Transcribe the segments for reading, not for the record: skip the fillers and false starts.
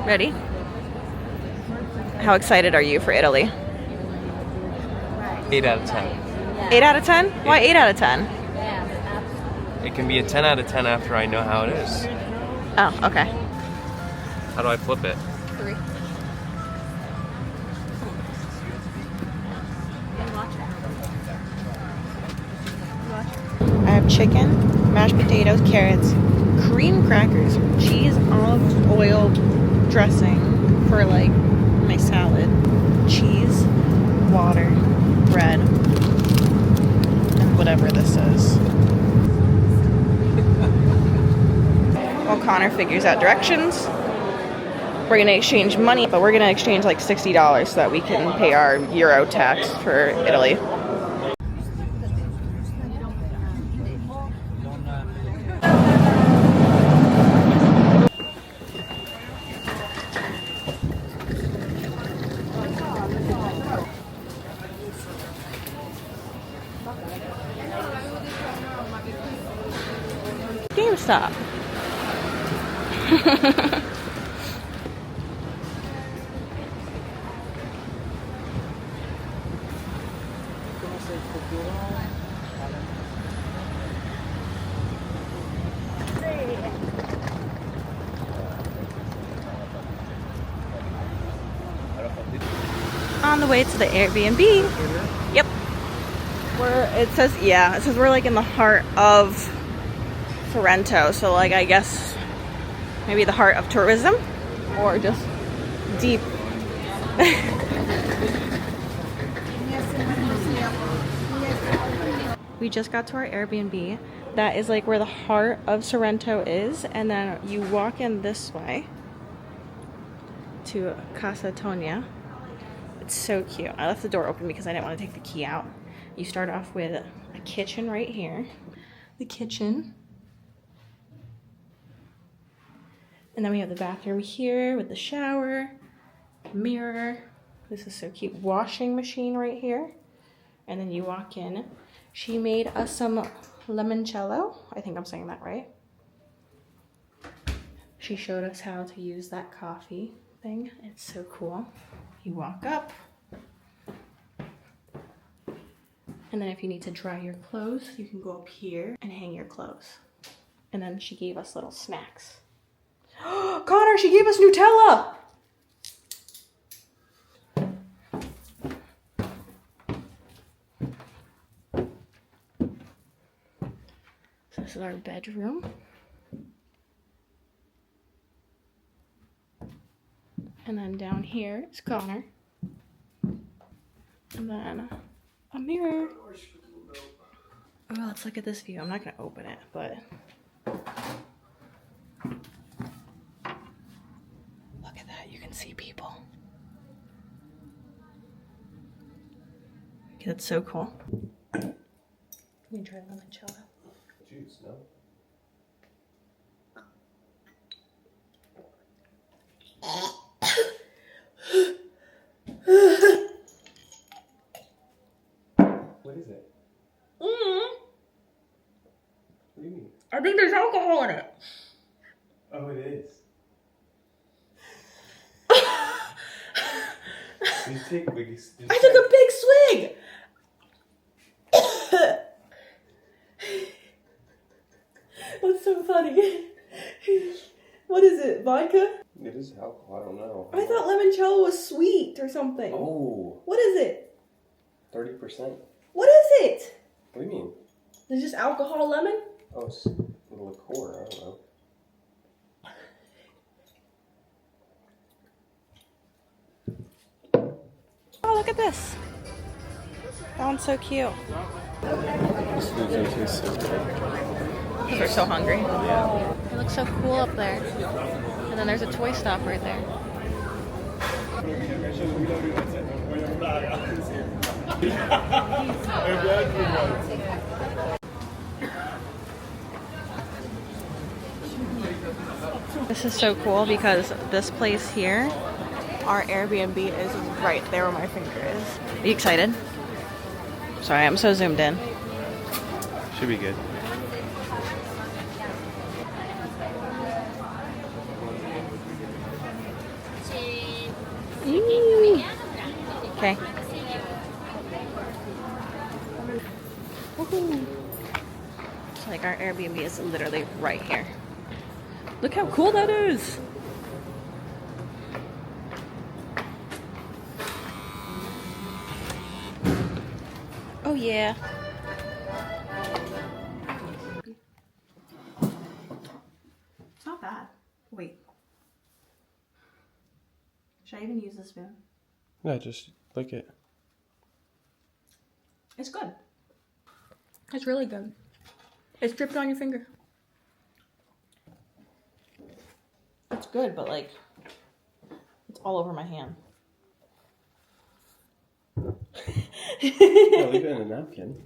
Ready? How excited are you for Italy? 8 out of 10. 8 out of 10? Why 8 out of 10? It can be a 10 out of 10 after I know how it is. Oh, okay. How do I flip it? 3. I have chicken, mashed potatoes, carrots, cream crackers, cheese, olive oil dressing for like my salad, cheese, water, bread, and whatever this is. While Connor figures out directions, we're gonna exchange money, but we're gonna exchange like $60 so that we can pay our Euro tax for Italy. GameStop. On the way to the Airbnb. Yep. It says we're like in the heart of Sorrento, so like I guess maybe the heart of tourism or just deep. We just got to our Airbnb. That is like where the heart of Sorrento is, and then you walk in this way to Casa Tonia. It's so cute. I left the door open because I didn't want to take the key out. You start off with a kitchen right here. The kitchen. And then we have the bathroom here with the shower, mirror. This is so cute. Washing machine right here. And then you walk in. She made us some limoncello. I think I'm saying that right. She showed us how to use that coffee thing. It's so cool. You walk up. And then if you need to dry your clothes, you can go up here and hang your clothes. And then she gave us little snacks. Connor, she gave us Nutella! So this is our bedroom. And then down here is Connor. And then a mirror. Oh, let's look at this view. I'm not gonna open it, but look at that. You can see people. Okay, that's so cool. Can you try limoncello? Juice, no? What is it? What do you mean? I think there's alcohol in it. Oh, it is. You take a big... I took a big swig! That's so funny. What is it, vodka? It is alcohol, I don't know. I thought limoncello was sweet or something. Oh. What is it? 30%. What is it? What do you mean? Is it just alcohol lemon? Oh, it's a liqueur, I don't know. Oh, look at this. That one's so cute. This food's gonna taste so good. Because we're so hungry. Yeah. It looks so cool up there. And then there's a toy stop right there. This is so cool because this place here, our Airbnb is right there where my finger is. Are you excited? Sorry, I'm so zoomed in. Should be good. Okay. Woohoo! So like our Airbnb is literally right here. Look how cool that is! Oh yeah. It's not bad. Wait. Should I even use the spoon? No, just lick it. It's good. It's really good. It's dripped on your finger. It's good, but like, it's all over my hand. No, leave it in a napkin.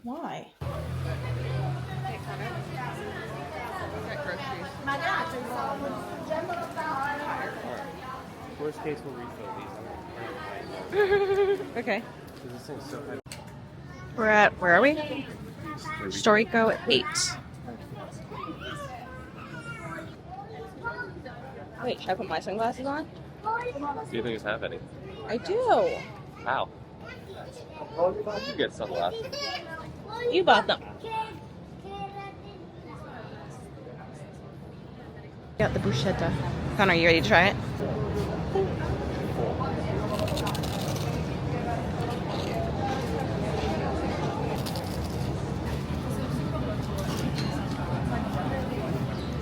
Why? Worst case, we'll refill these. Okay. This thing's so heavy. We're at, where are we? Sorrento 8. Wait, should I put my sunglasses on? Do you think it's half any? I do. How? You get sunglasses. You bought them. Got the bruschetta. Connor, you ready to try it?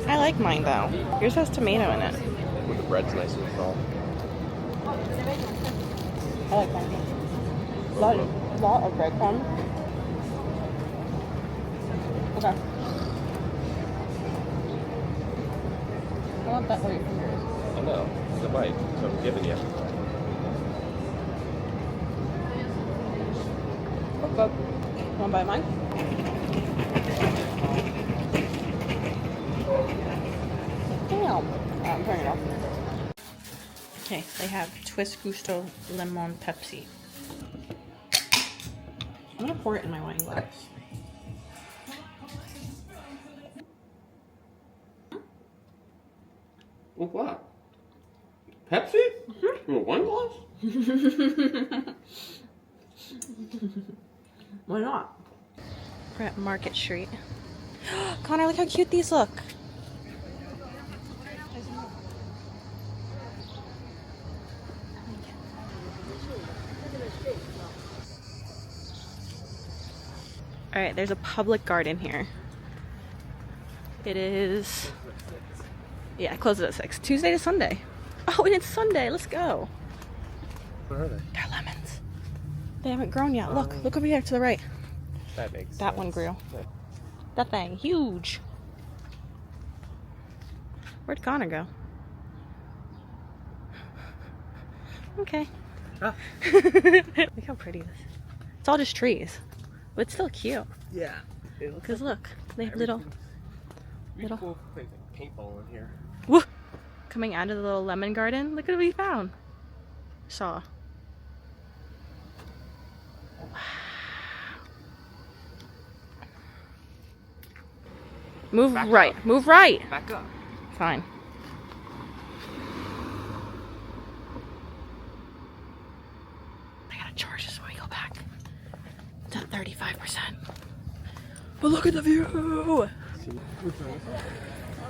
I like mine though. Yours has tomato in it. With the bread's nice and soft. I like mine. Lot of breadcrumbs. Okay. I want that where your finger is. I know. It's a bite, so I'm giving you. Go. Want to buy mine? Damn. I'm turning it off. Okay, they have Twist Gusto Lemon Pepsi. I'm gonna pour it in my wine glass. With what? Pepsi? Mm-hmm. In a wine glass? Why not? We're at Market Street. Connor, look how cute these look. Alright, there's a public garden here. It is... Yeah, it closes at 6. Tuesday to Sunday. Oh, and it's Sunday. Let's go. Where are they? They're lemons. They haven't grown yet. Look over here to the right. That makes sense. That one grew. That thing, huge. Where'd Connor go? Okay. Ah. Look how pretty this is. It's all just trees. But it's still cute. Yeah. Because look, they have little Cool place like paintball in here. woo, coming out of the little lemon garden. Look what we found. Saw. Wow. Move Back right. up. Move right. Back up. Fine. I gotta charge this when we go back. It's at 35%. But look at the view!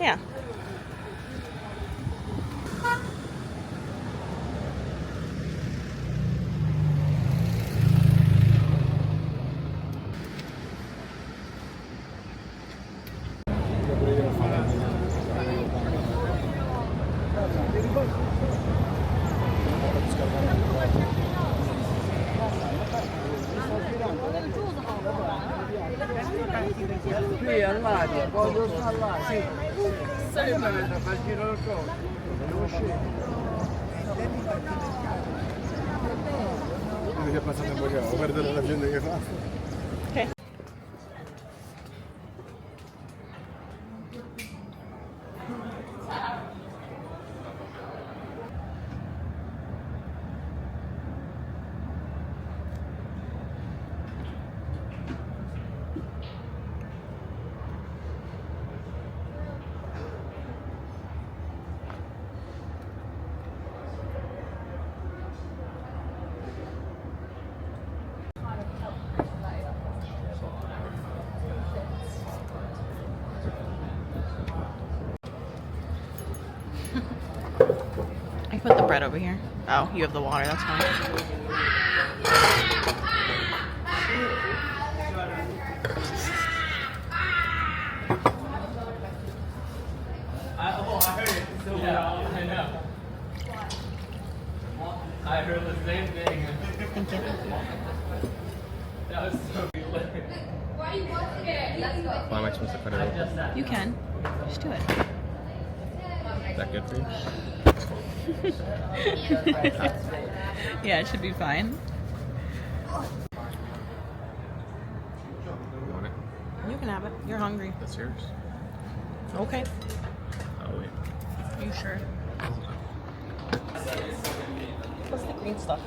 Yeah. Qui al lago, quando sta là, sì. Sempre per far girare il coso. Devo scendere. Mi è passato un po' che ho perduto la gente che fa. Okay. right over here. Oh, you have the water, that's fine. I heard the same thing. Thank you. That was so good. Why am I supposed to cut it open? You can. Just do it. Is that good for you? Yeah, it should be fine. You want it? You can have it. You're hungry. That's yours. Okay. Oh, wait. Are you sure? What's the green stuff?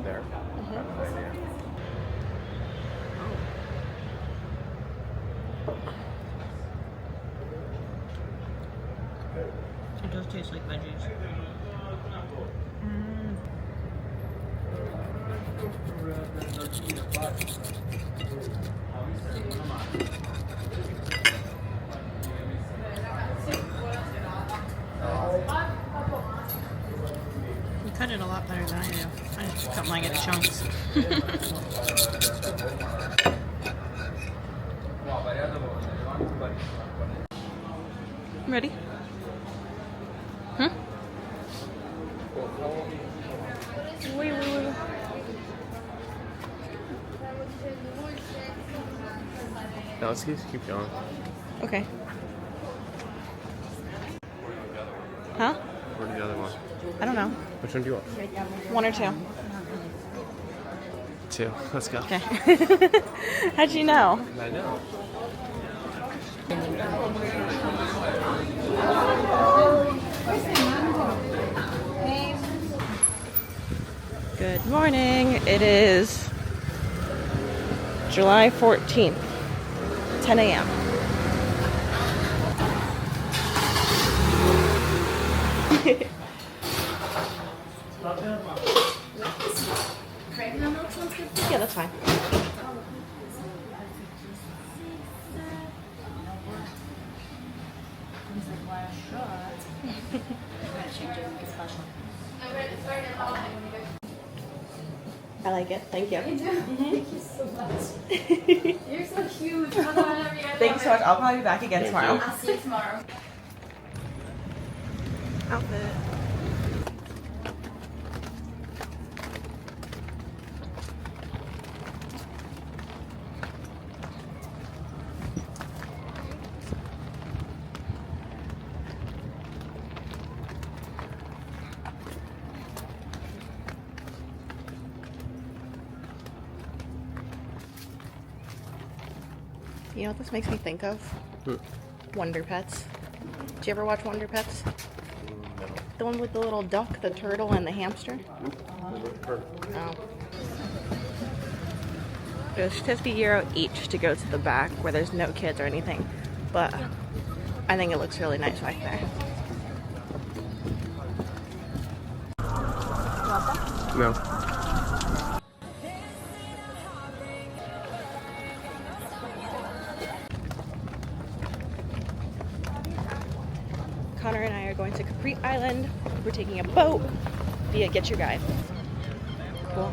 There. I have no idea. It does taste like veggies. You cut it a lot better than I do. I just cut mine into chunks. Ready? Wait. No, let's keep going. Okay. Huh? Where's the other one? I don't know. Which one do you want? 1 or 2. 2. Let's go. Okay. How'd you know? I know. Good morning. It is July 14th, 10 a.m. Yeah, that's fine. I like it. Thank you. Thank you so much. You're so huge. Thank you so much. I'll probably be back again tomorrow. I'll see you tomorrow. Outfit. You know what this makes me think of? Wonder Pets. Did you ever watch Wonder Pets? No. The one with the little duck, the turtle, and the hamster? Oh. It was €50 each to go to the back where there's no kids or anything. But I think it looks really nice back there. No. Connor and I are going to Capri Island. We're taking a boat via Get Your Guide. Cool.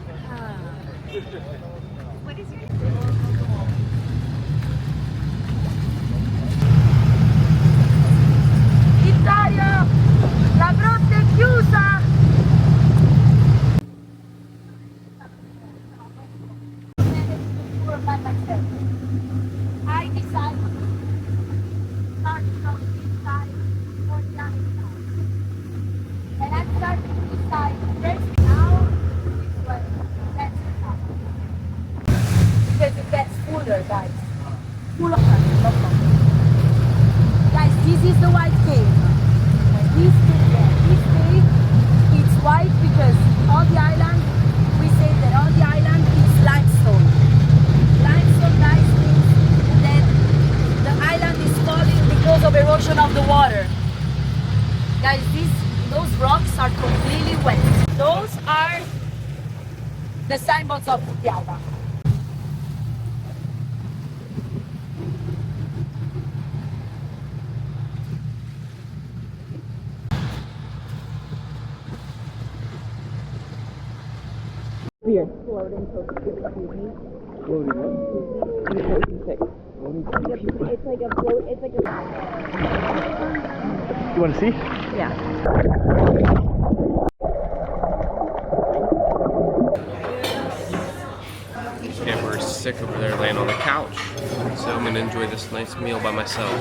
What is your Italia! La grotta è chiusa! I decide not from this side or the other side. And I start to decide this now this way. That's the top. Because it gets fuller, guys. Full of guys, this is the white cave. This cave, it's white because on the island, we say that on the island is limestone. Limestone, guys, means that the island is falling because of erosion of the water. Guys, those rocks are completely wet. Those are the signboards of the island. Beer. Floating coconut. Floating what? It's like a float. It's like a. You want to see? Yeah. Amber's sick over there laying on the couch. So I'm gonna enjoy this nice meal by myself.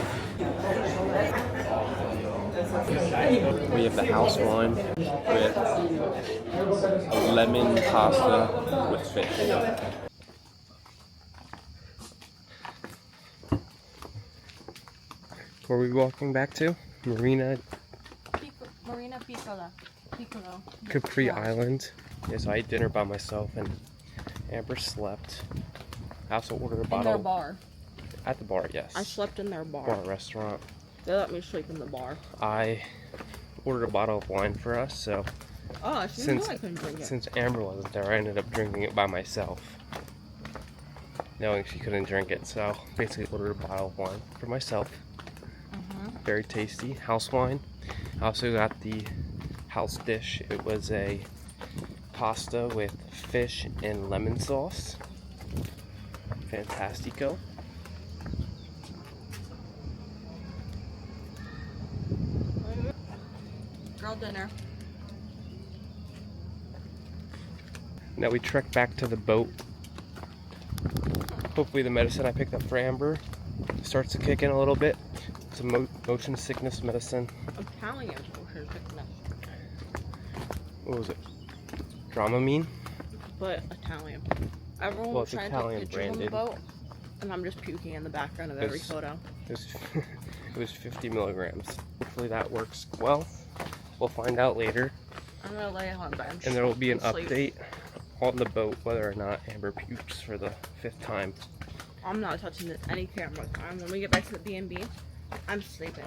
We have the house wine with lemon pasta with fish. Where are we walking back to? Marina Piccolo. Capri Island. Yes, I ate dinner by myself and Amber slept. I also ordered a In bottle their bar. at the bar. Yes, I slept in their bar. bar restaurant. They let me sleep in the bar. I ordered a bottle of wine for us, so Oh, she knew I couldn't drink it. since Amber wasn't there, I ended up drinking it by myself, knowing she couldn't drink it. So basically ordered a bottle of wine for myself. Very tasty house wine. I also got the house dish. It was a pasta with fish and lemon sauce. Fantastico. Girl dinner. Now we trek back to the boat. Hopefully the medicine I picked up for Amber starts to kick in a little bit. It's a motion sickness medicine. Italian motion sickness. What was it? Dramamine? But Italian. Everyone Well, was it's trying Italian to take pictures on the branded. boat, and I'm just puking in the background of every It's- photo. It was 50 milligrams. Hopefully that works well. We'll find out later. I'm gonna lay on a bench. And there will be an and sleep. update on the boat whether or not Amber pukes for the 5th time. I'm not touching any camera. When we get back to the B&B, I'm sleeping.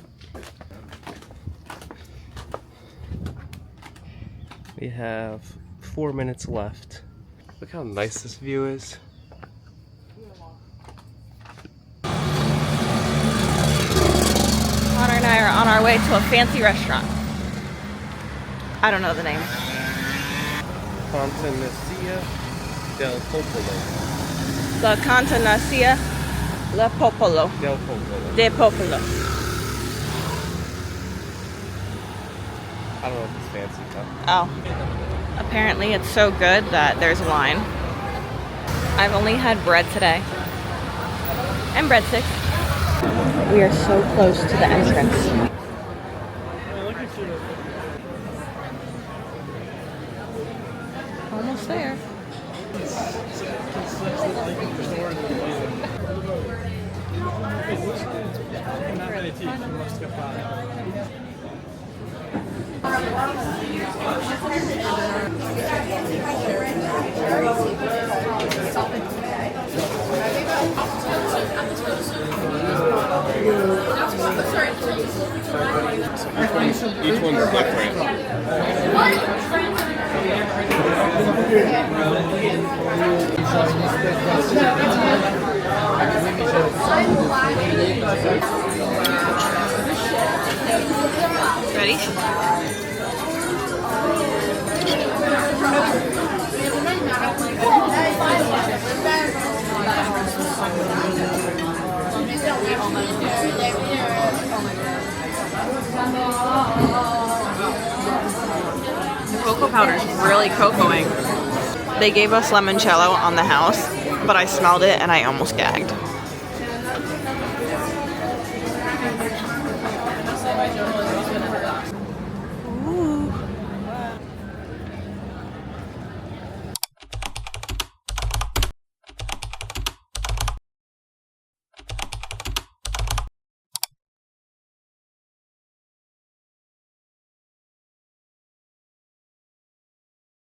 We have 4 minutes left. Look how nice this view is. Connor and I are on our way to a fancy restaurant. I don't know the name. Fontanacia del Popolo. The Contanacia La Popolo. Del Popolo. De Popolo. I don't know if it's fancy though. Oh. Apparently it's so good that there's a line. I've only had bread today. And breadsticks. We are so close to the entrance. Almost there. Each one's different. Ready? The cocoa powder is really cocoaing. They gave us limoncello on the house, but I smelled it and I almost gagged.